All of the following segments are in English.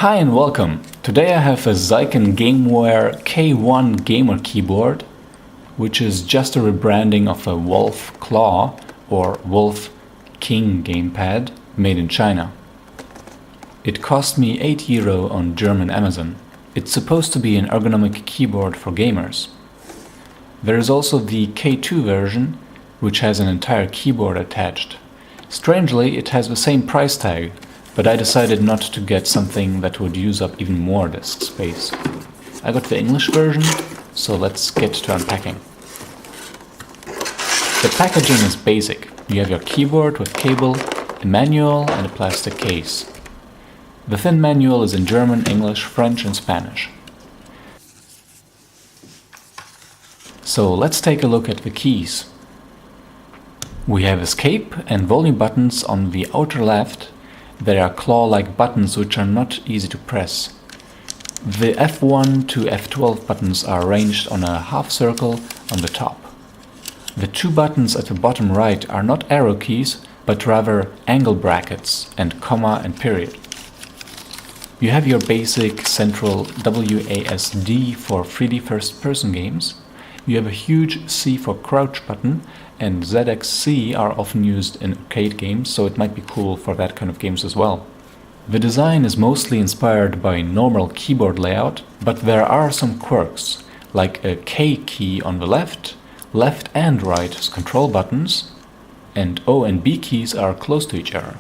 Hi and welcome! Today I have a Zykon Gameware K1 gamer keyboard, which is just a rebranding of a Wolf Claw or Wolf King gamepad made in China. It cost me €8 on German Amazon. It's supposed to be an ergonomic keyboard for gamers. There is also the K2 version, which has an entire keyboard attached. Strangely, it has the same price tag, but I decided not to get something that would use up even more disk space. I got the English version, so let's get to unpacking. The packaging is basic. You have your keyboard with cable, a manual and a plastic case. The thin manual is in German, English, French and Spanish. So let's take a look at the keys. We have escape and volume buttons on the outer left. There are claw-like buttons which are not easy to press. The F1 to F12 buttons are arranged on a half circle on the top. The two buttons at the bottom right are not arrow keys, but rather angle brackets and comma and period. You have your basic central WASD for 3D first-person games. You have a huge C for crouch button, and ZXC are often used in arcade games, so it might be cool for that kind of games as well. The design is mostly inspired by normal keyboard layout, but there are some quirks, like a K key on the left and right as control buttons, and O and B keys are close to each other.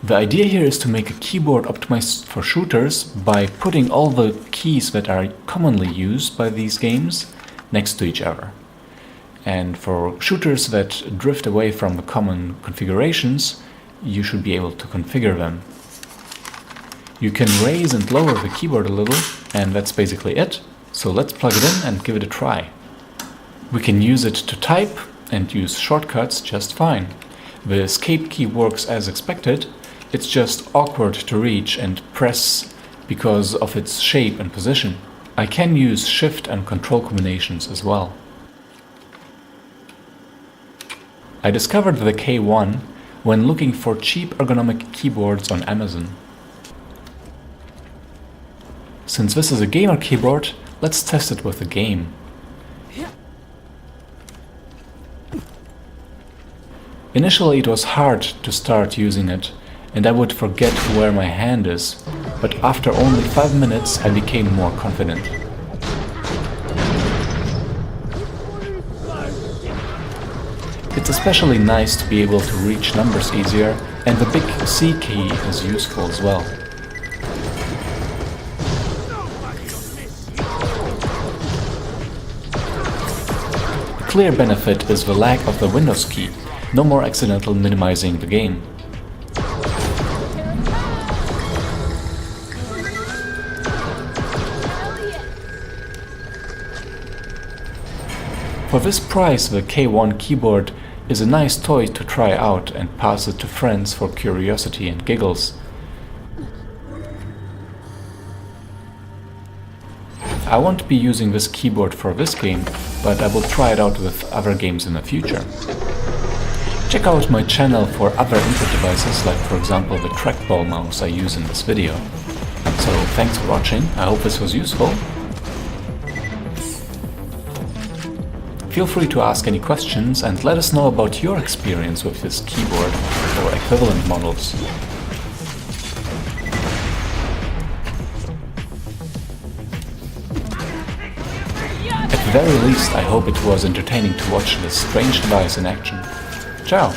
The idea here is to make a keyboard optimized for shooters by putting all the keys that are commonly used by these games next to each other. And for shooters that drift away from the common configurations, you should be able to configure them. You can raise and lower the keyboard a little, and that's basically it. So let's plug it in and give it a try. We can use it to type and use shortcuts just fine. The escape key works as expected. It's just awkward to reach and press because of its shape and position. I can use shift and control combinations as well. I discovered the K1 when looking for cheap ergonomic keyboards on Amazon. Since this is a gamer keyboard, let's test it with a game. Initially it was hard to start using it, and I would forget where my hand is, but after only 5 minutes I became more confident. It's especially nice to be able to reach numbers easier, and the big C key is useful as well. A clear benefit is the lack of the Windows key, no more accidental minimizing the game. For this price, the K1 keyboard is a nice toy to try out and pass it to friends for curiosity and giggles. I won't be using this keyboard for this game, but I will try it out with other games in the future. Check out my channel for other input devices, like for example the trackball mouse I use in this video. So thanks for watching, I hope this was useful. Feel free to ask any questions and let us know about your experience with this keyboard or equivalent models. At the very least, I hope it was entertaining to watch this strange device in action. Ciao!